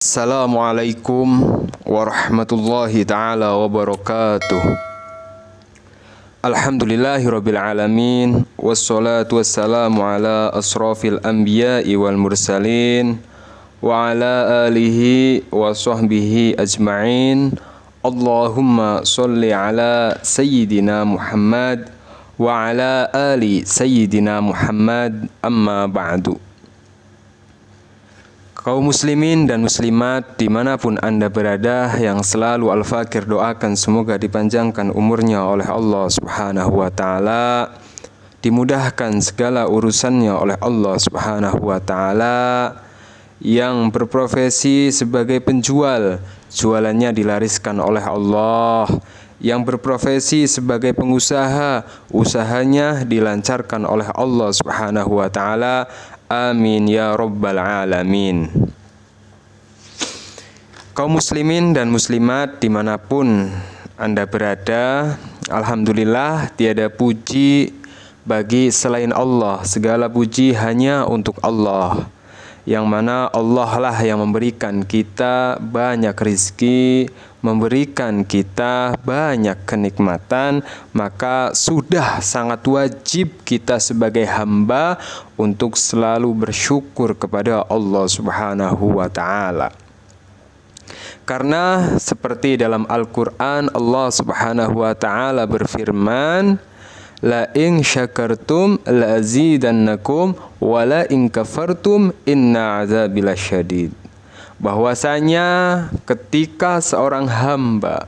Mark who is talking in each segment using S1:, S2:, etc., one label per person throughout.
S1: Assalamualaikum warahmatullahi ta'ala wabarakatuh. Alhamdulillahirabbil alamin, wassalatu wassalamu ala asrafil anbiya'i wal mursalin wa ala alihi wa sahbihi ajma'in. Allahumma sholli ala sayyidina Muhammad wa ala ali sayyidina Muhammad, amma ba'du. Kaum muslimin dan muslimat dimanapun anda berada, yang selalu Al-Fakir doakan semoga dipanjangkan umurnya oleh Allah Subhanahu wa ta'ala, dimudahkan segala urusannya oleh Allah Subhanahu wa ta'ala. Yang berprofesi sebagai penjual, jualannya dilariskan oleh Allah. Yang berprofesi sebagai pengusaha, usahanya dilancarkan oleh Allah Subhanahu wa ta'ala. Amin ya rabbal alamin. Kaum muslimin dan muslimat dimanapun anda berada, alhamdulillah tiada puji bagi selain Allah. Segala puji hanya untuk Allah, yang mana Allah lah yang memberikan kita banyak rezeki, memberikan kita banyak kenikmatan. Maka sudah sangat wajib kita sebagai hamba untuk selalu bersyukur kepada Allah Subhanahu wa ta'ala. Karena seperti dalam Al-Quran, Allah Subhanahu wa ta'ala berfirman, la in syakartum la azidannakum wa la in kafartum inna azabi lasyadid. Bahwasanya ketika seorang hamba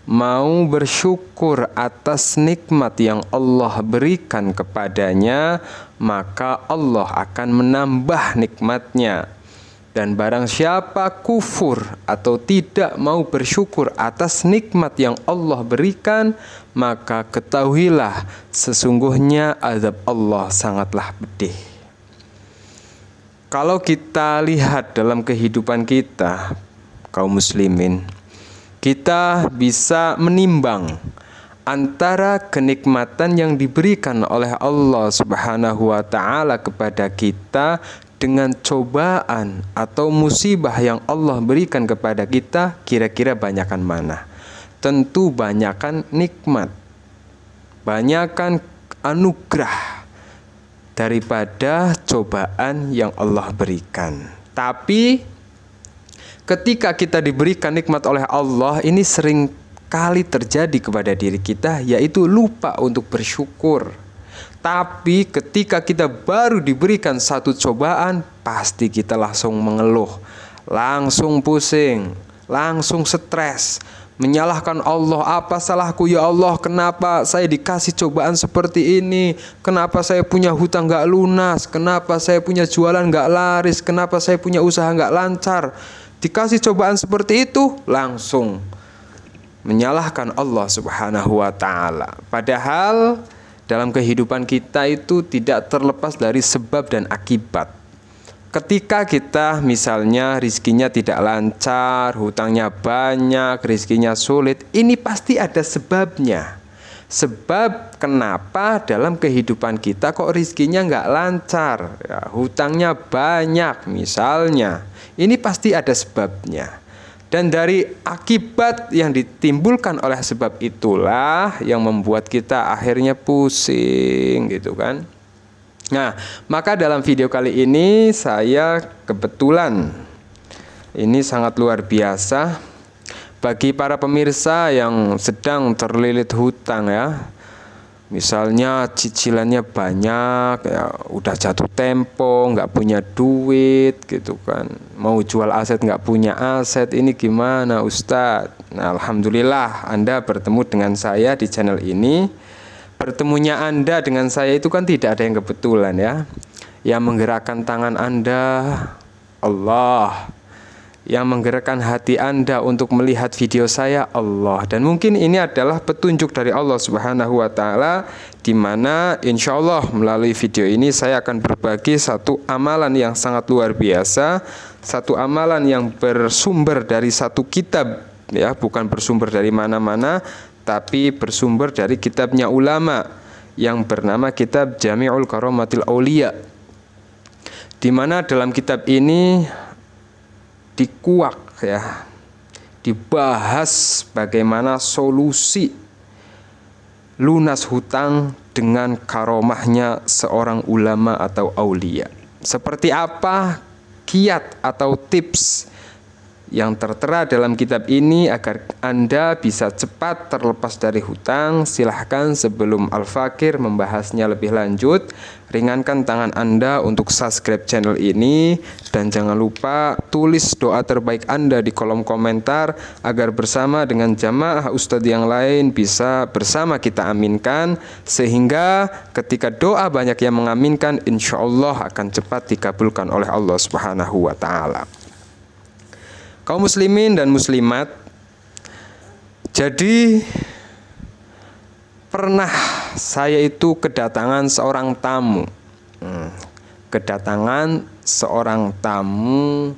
S1: mau bersyukur atas nikmat yang Allah berikan kepadanya, maka Allah akan menambah nikmatnya. Dan barang siapa kufur atau tidak mau bersyukur atas nikmat yang Allah berikan, maka ketahuilah sesungguhnya azab Allah sangatlah pedih. Kalau kita lihat dalam kehidupan kita, kaum muslimin, kita bisa menimbang antara kenikmatan yang diberikan oleh Allah Subhanahu wa ta'ala kepada kita dengan cobaan atau musibah yang Allah berikan kepada kita. Kira-kira banyakan mana? Tentu banyakan nikmat, banyakan anugerah daripada cobaan yang Allah berikan. Tapi ketika kita diberikan nikmat oleh Allah, ini sering kali terjadi kepada diri kita, yaitu lupa untuk bersyukur. Tapi ketika kita baru diberikan satu cobaan, pasti kita langsung mengeluh, langsung pusing, langsung stres, menyalahkan Allah. Apa salahku ya Allah? Kenapa saya dikasih cobaan seperti ini? Kenapa saya punya hutang gak lunas? Kenapa saya punya jualan gak laris? Kenapa saya punya usaha gak lancar? Dikasih cobaan seperti itu, langsung menyalahkan Allah Subhanahu wa ta'ala. Padahal dalam kehidupan kita itu tidak terlepas dari sebab dan akibat. Ketika kita misalnya rizkinya tidak lancar, hutangnya banyak, rizkinya sulit, ini pasti ada sebabnya. Sebab kenapa dalam kehidupan kita kok rizkinya nggak lancar, ya, hutangnya banyak misalnya, ini pasti ada sebabnya. Dan dari akibat yang ditimbulkan oleh sebab itulah yang membuat kita akhirnya pusing gitu kan. Nah, maka dalam video kali ini saya kebetulan, ini sangat luar biasa bagi para pemirsa yang sedang terlilit hutang ya. Misalnya cicilannya banyak, ya, udah jatuh tempo, nggak punya duit gitu kan. Mau jual aset nggak punya aset, ini gimana Ustadz? Nah, alhamdulillah Anda bertemu dengan saya di channel ini. Pertemunya Anda dengan saya itu kan tidak ada yang kebetulan ya. Yang menggerakkan tangan Anda Allah, yang menggerakkan hati Anda untuk melihat video saya Allah. Dan mungkin ini adalah petunjuk dari Allah Subhanahu wa ta'ala, di mana insya Allah melalui video ini saya akan berbagi satu amalan yang sangat luar biasa, satu amalan yang bersumber dari satu kitab ya, bukan bersumber dari mana-mana, tapi bersumber dari kitabnya ulama yang bernama kitab Jami'ul Karamatil Aulia, di mana dalam kitab ini dikuak ya, dibahas bagaimana solusi lunas hutang dengan karomahnya seorang ulama atau aulia. Seperti apa kiat atau tips yang tertera dalam kitab ini agar Anda bisa cepat terlepas dari hutang? Silahkan sebelum Al-Fakir membahasnya lebih lanjut, ringankan tangan Anda untuk subscribe channel ini, dan jangan lupa tulis doa terbaik Anda di kolom komentar agar bersama dengan jamaah ustadz yang lain bisa bersama kita aminkan, sehingga ketika doa banyak yang mengaminkan, insya Allah akan cepat dikabulkan oleh Allah Subhanahu wa Ta'ala. Kaum muslimin dan muslimat, jadi pernah saya itu kedatangan seorang tamu. Kedatangan seorang tamu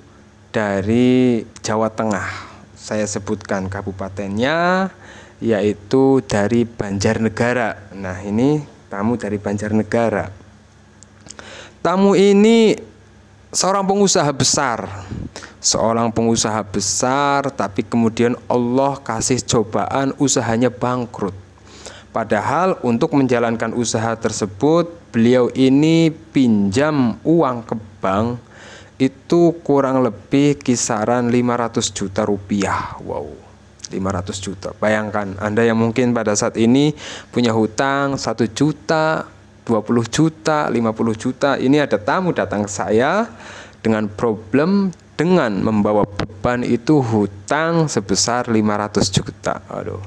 S1: dari Jawa Tengah. Saya sebutkan kabupatennya, yaitu dari Banjarnegara. Nah, ini tamu dari Banjarnegara. Tamu ini seorang pengusaha besar. Seorang pengusaha besar, tapi kemudian Allah kasih cobaan, usahanya bangkrut. Padahal untuk menjalankan usaha tersebut, beliau ini pinjam uang ke bank itu kurang lebih kisaran 500 juta rupiah. Wow, 500 juta. Bayangkan Anda yang mungkin pada saat ini punya hutang 1 juta, 20 juta, 50 juta. Ini ada tamu datang ke saya dengan problem, dengan membawa beban itu hutang sebesar 500 juta. Aduh,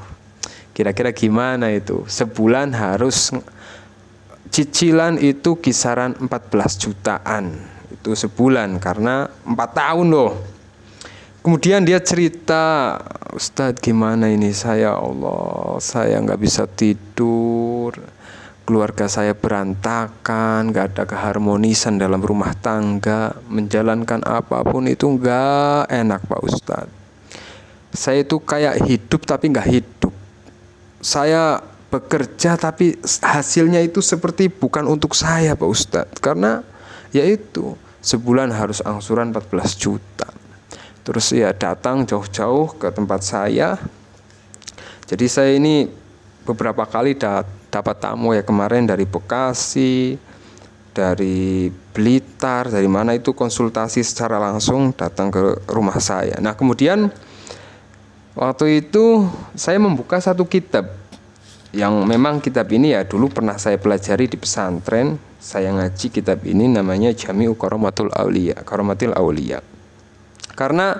S1: kira-kira gimana itu? Sebulan harus cicilan itu kisaran 14 jutaan. Itu sebulan karena 4 tahun loh. Kemudian dia cerita, Ustadz gimana ini saya, Allah, saya nggak bisa tidur. Keluarga saya berantakan, gak ada keharmonisan dalam rumah tangga, menjalankan apapun itu gak enak Pak Ustadz. Saya itu kayak hidup tapi gak hidup. Saya bekerja tapi hasilnya itu seperti bukan untuk saya Pak Ustadz. Karena yaitu sebulan harus angsuran 14 juta. Terus ya datang jauh-jauh ke tempat saya. Jadi saya ini beberapa kali dapat tamu ya, kemarin dari Bekasi, dari Blitar, dari mana itu konsultasi secara langsung datang ke rumah saya. Nah, kemudian waktu itu saya membuka satu kitab yang memang kitab ini ya dulu pernah saya pelajari di pesantren. Saya ngaji kitab ini, namanya Jami'u Karomatul Aulia. Karena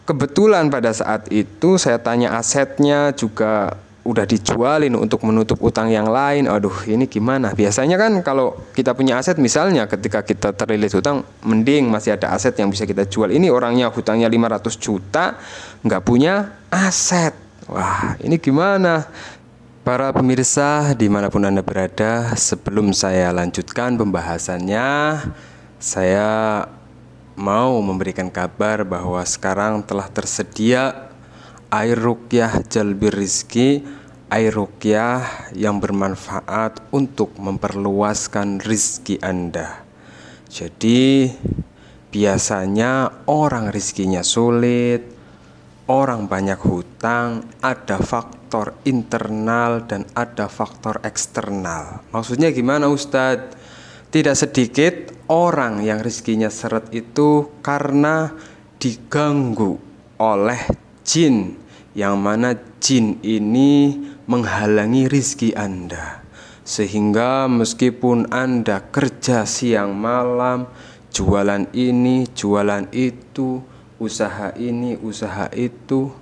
S1: kebetulan pada saat itu saya tanya asetnya juga udah dijualin untuk menutup utang yang lain. Aduh, ini gimana? Biasanya kan kalau kita punya aset, misalnya ketika kita terlilit hutang, mending masih ada aset yang bisa kita jual. Ini orangnya hutangnya 500 juta, nggak punya aset. Wah, ini gimana? Para pemirsa dimanapun Anda berada, sebelum saya lanjutkan pembahasannya, saya mau memberikan kabar bahwa sekarang telah tersedia air ruqyah jalbir rizki, air ruqyah yang bermanfaat untuk memperluaskan rizki Anda. Jadi biasanya orang rizkinya sulit, orang banyak hutang, ada faktor internal dan ada faktor eksternal. Maksudnya gimana Ustadz? Tidak sedikit orang yang rizkinya seret itu karena diganggu oleh jin, yang mana jin ini menghalangi rizki Anda, sehingga meskipun Anda kerja siang malam, jualan ini, jualan itu, usaha ini, usaha itu,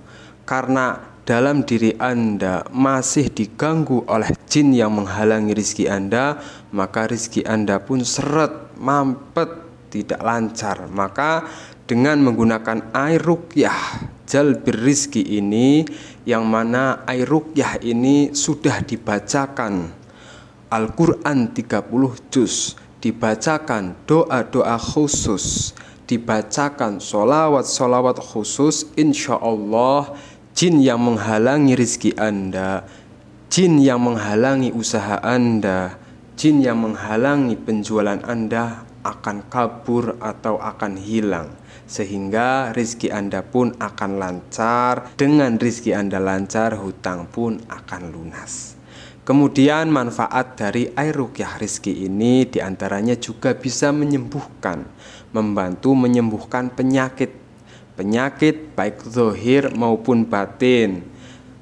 S1: karena dalam diri Anda masih diganggu oleh jin yang menghalangi rizki Anda, maka rizki Anda pun seret, mampet, tidak lancar. Maka dengan menggunakan air ruqyah jalbir rizki ini, yang mana air ruqyah ini sudah dibacakan Al-Quran 30 juz, dibacakan doa-doa khusus, dibacakan solawat-solawat khusus, insya Allah jin yang menghalangi rizki Anda, jin yang menghalangi usaha Anda, jin yang menghalangi penjualan Anda akan kabur atau akan hilang, sehingga rizki Anda pun akan lancar. Dengan rizki Anda lancar, hutang pun akan lunas. Kemudian manfaat dari air ruqyah rizki ini diantaranya juga bisa menyembuhkan, membantu menyembuhkan penyakit baik zahir maupun batin.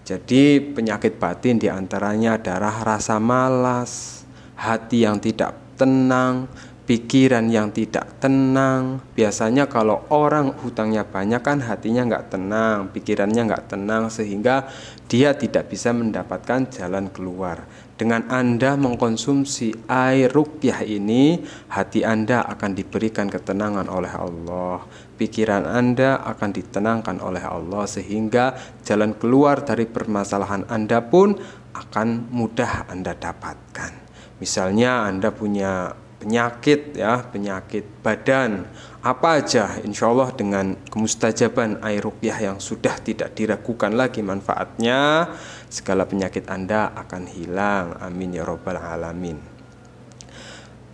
S1: Jadi penyakit batin diantaranya adalah rasa malas, hati yang tidak tenang, pikiran yang tidak tenang. Biasanya kalau orang hutangnya banyak kan hatinya nggak tenang, pikirannya nggak tenang, sehingga dia tidak bisa mendapatkan jalan keluar. Dengan Anda mengkonsumsi air ruqyah ini, hati Anda akan diberikan ketenangan oleh Allah, pikiran Anda akan ditenangkan oleh Allah, sehingga jalan keluar dari permasalahan Anda pun akan mudah Anda dapatkan. Misalnya Anda punya penyakit badan apa aja, insya Allah dengan kemustajaban air ruqyah yang sudah tidak diragukan lagi manfaatnya, segala penyakit Anda akan hilang. Amin ya rabbal alamin.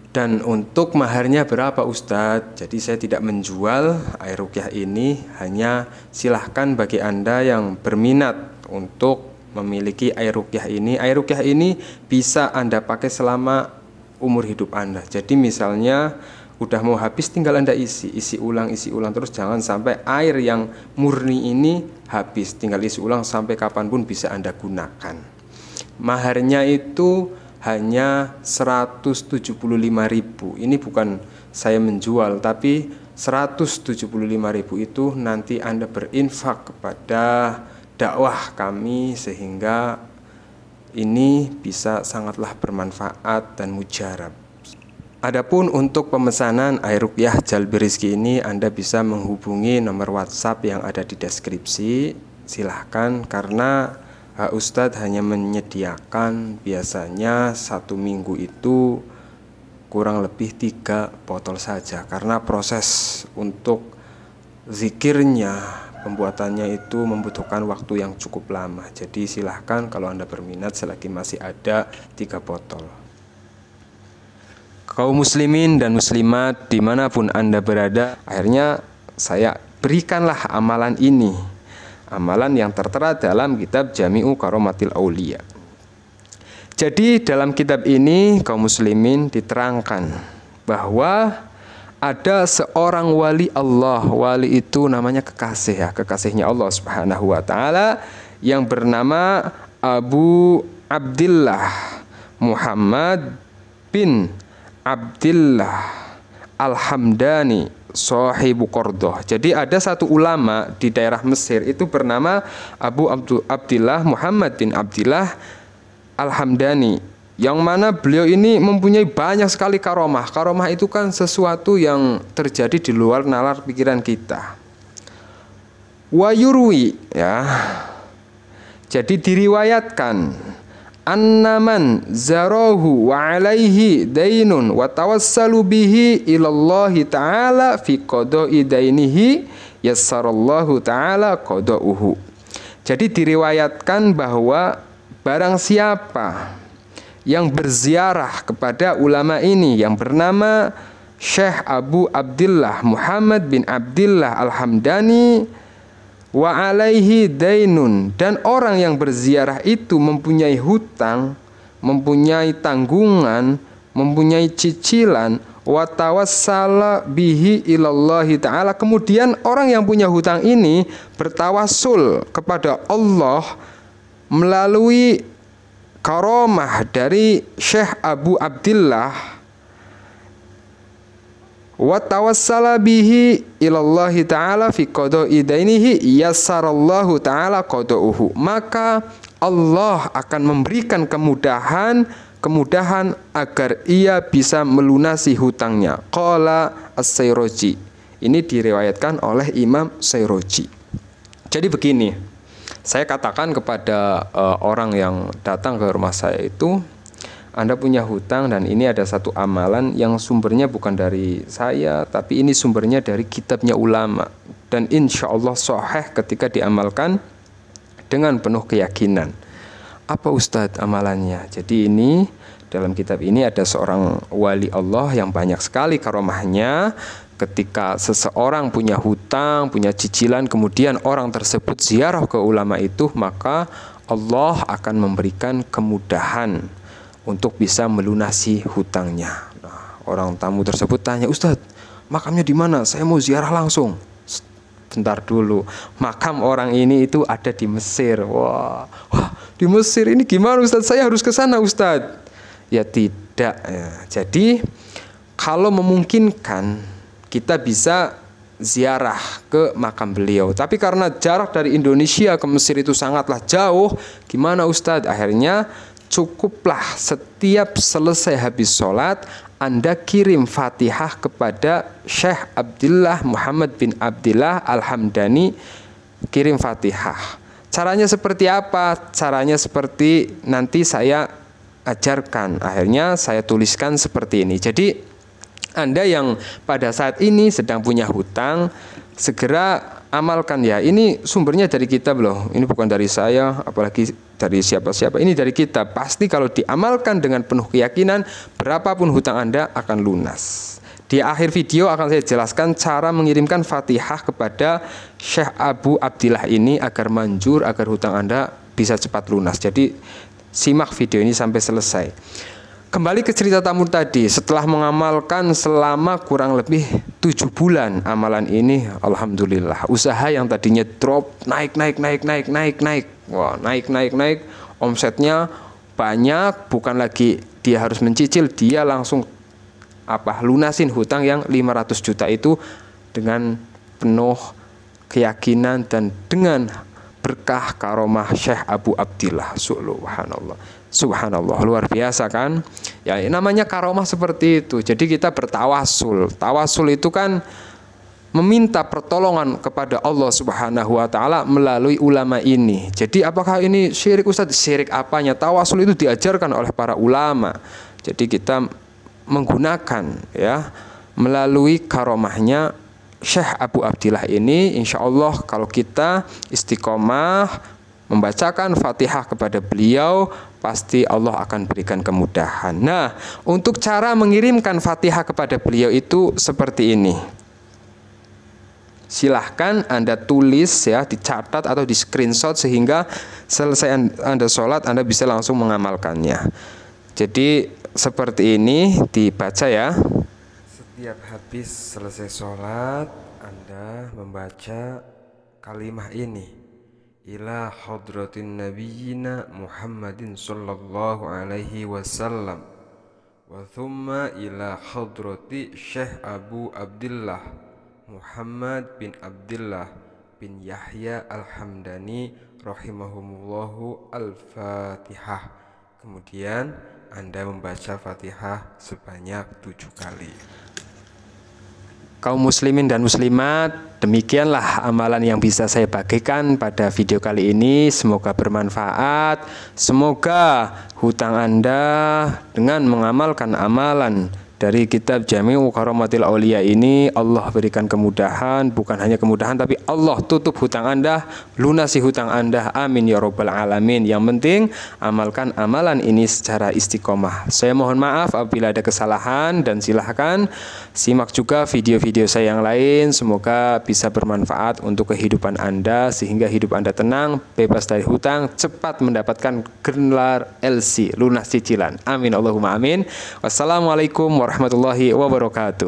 S1: Dan untuk maharnya berapa Ustadz? Jadi saya tidak menjual air ruqyah ini, hanya silahkan bagi Anda yang berminat untuk memiliki air ruqyah ini. Air ruqyah ini bisa Anda pakai selama umur hidup Anda. Jadi misalnya udah mau habis, tinggal Anda isi ulang terus, jangan sampai air yang murni ini habis, tinggal isi ulang sampai kapanpun bisa Anda gunakan. Maharnya itu hanya 175.000. Ini bukan saya menjual, tapi 175.000 itu nanti Anda berinfak kepada dakwah kami, sehingga ini bisa sangatlah bermanfaat dan mujarab. Adapun untuk pemesanan air ruqyah Jalbi Rizki ini, Anda bisa menghubungi nomor WhatsApp yang ada di deskripsi. Silahkan, karena Ustadz hanya menyediakan biasanya 1 minggu itu kurang lebih 3 botol saja, karena proses untuk zikirnya, pembuatannya itu membutuhkan waktu yang cukup lama. Jadi silahkan kalau Anda berminat, selagi masih ada 3 botol. Kaum muslimin dan muslimat dimanapun Anda berada, akhirnya saya berikanlah amalan ini, amalan yang tertera dalam kitab Jami'u Karomatil Aulia. Jadi dalam kitab ini kaum muslimin diterangkan bahwa ada seorang wali Allah. Wali itu namanya kekasih, ya, kekasihnya Allah Subhanahu wa taala, yang bernama Abu Abdillah Muhammad bin Abdillah Al-Hamdani Sahibu Qordoh. Jadi ada satu ulama di daerah Mesir itu bernama Abu Abdillah Muhammad bin Abdillah Al-Hamdani, yang mana beliau ini mempunyai banyak sekali karomah. Karomah itu kan sesuatu yang terjadi di luar nalar pikiran kita. Wayurwi, ya. Jadi diriwayatkan annaman zarahu wa alaihi dainun wa tawassalu bihi ilallahi ta'ala fi qada'i dainihi yassarallahu ta'ala qada'uhu. Jadi diriwayatkan bahwa barang siapa yang berziarah kepada ulama ini yang bernama Syekh Abu Abdillah Muhammad bin Abdillah Al-Hamdani wa alaihi dainun, dan orang yang berziarah itu mempunyai hutang, mempunyai tanggungan, mempunyai cicilan, wa tawassala bihi ilallahi ta'ala, kemudian orang yang punya hutang ini bertawassul kepada Allah melalui karomah dari Syekh Abu Abdillah, wa tawassala bihi ilallahi ta'ala fi qada'i dainihi yassarallahu ta'ala qada'uhu, maka Allah akan memberikan kemudahan agar ia bisa melunasi hutangnya. Qala As-Sayroji. Ini diriwayatkan oleh Imam Sayroji. Jadi begini, saya katakan kepada orang yang datang ke rumah saya itu, Anda punya hutang dan ini ada satu amalan yang sumbernya bukan dari saya, tapi ini sumbernya dari kitabnya ulama, dan insya Allah sahih ketika diamalkan dengan penuh keyakinan. Apa Ustadz amalannya? Jadi ini Dalam kitab ini ada seorang wali Allah yang banyak sekali karomahnya. Ketika seseorang punya hutang, punya cicilan, kemudian orang tersebut ziarah ke ulama itu, maka Allah akan memberikan kemudahan untuk bisa melunasi hutangnya. Nah, orang tamu tersebut tanya, "Ustadz, makamnya di mana? Saya mau ziarah langsung." Bentar dulu, makam orang ini itu ada di Mesir. Wah, di Mesir ini gimana Ustadz? Saya harus ke sana Ustadz. Ya tidak. Ya. Jadi kalau memungkinkan kita bisa ziarah ke makam beliau. Tapi karena jarak dari Indonesia ke Mesir itu sangatlah jauh, gimana Ustadz? Akhirnya cukuplah setiap selesai habis sholat, Anda kirim Fatihah kepada Syekh Abdullah Muhammad bin Abdillah Al-Hamdani. Kirim Fatihah. Caranya seperti apa? Caranya seperti nanti saya ajarkan. Akhirnya saya tuliskan seperti ini. Jadi Anda yang pada saat ini sedang punya hutang, segera amalkan ya. Ini sumbernya dari kitab loh. Ini bukan dari saya, apalagi dari siapa-siapa. Ini dari kitab. Pasti kalau diamalkan dengan penuh keyakinan, berapapun hutang Anda akan lunas. Di akhir video akan saya jelaskan cara mengirimkan Fatihah kepada Syekh Abu Abdillah ini agar manjur, agar hutang Anda bisa cepat lunas. Jadi simak video ini sampai selesai. Kembali ke cerita tamu tadi, setelah mengamalkan selama kurang lebih 7 bulan amalan ini, alhamdulillah, usaha yang tadinya drop naik. Wah, naik. Omsetnya banyak, bukan lagi dia harus mencicil, dia langsung lunasin hutang yang 500 juta itu dengan penuh keyakinan dan dengan berkah karomah Syekh Abu Abdillah. Subhanallah, luar biasa kan? Ya, namanya karomah seperti itu. Jadi kita bertawasul. Tawasul itu kan meminta pertolongan kepada Allah Subhanahu wa taala melalui ulama ini. Jadi apakah ini syirik Ustaz? Syirik apanya? Tawasul itu diajarkan oleh para ulama. Jadi kita menggunakan ya melalui karomahnya Syekh Abu Abdillah ini, insya Allah kalau kita istiqomah membacakan Fatihah kepada beliau, pasti Allah akan berikan kemudahan. Nah, untuk cara mengirimkan Fatihah kepada beliau itu seperti ini. Silahkan Anda tulis ya, dicatat atau di screenshot sehingga selesai Anda sholat, Anda bisa langsung mengamalkannya. Jadi seperti ini dibaca ya. Setiap habis selesai sholat, Anda membaca kalimah ini. Ila hadratin nabiyina Muhammadin sallallahu alaihi wasallam wa thumma ila hadrati Syekh Abu Abdillah Muhammad bin Abdillah bin Yahya Al-Hamdani rahimahumullahu al-Fatihah. Kemudian Anda membaca Fatihah sebanyak 7 kali. Kaum muslimin dan muslimat, demikianlah amalan yang bisa saya bagikan pada video kali ini. Semoga bermanfaat. Semoga hutang Anda dengan mengamalkan amalan dari kitab Jami'u Karomatil Aulia ini Allah berikan kemudahan, bukan hanya kemudahan tapi Allah tutup hutang Anda, lunasi hutang Anda. Amin ya rabbal alamin. Yang penting amalkan amalan ini secara istiqomah. Saya mohon maaf apabila ada kesalahan dan silahkan simak juga video-video saya yang lain. Semoga bisa bermanfaat untuk kehidupan Anda sehingga hidup Anda tenang, bebas dari hutang, cepat mendapatkan gelar LC, lunas cicilan. Amin Allahumma amin. Wassalamualaikum warahmatullahi wabarakatuh.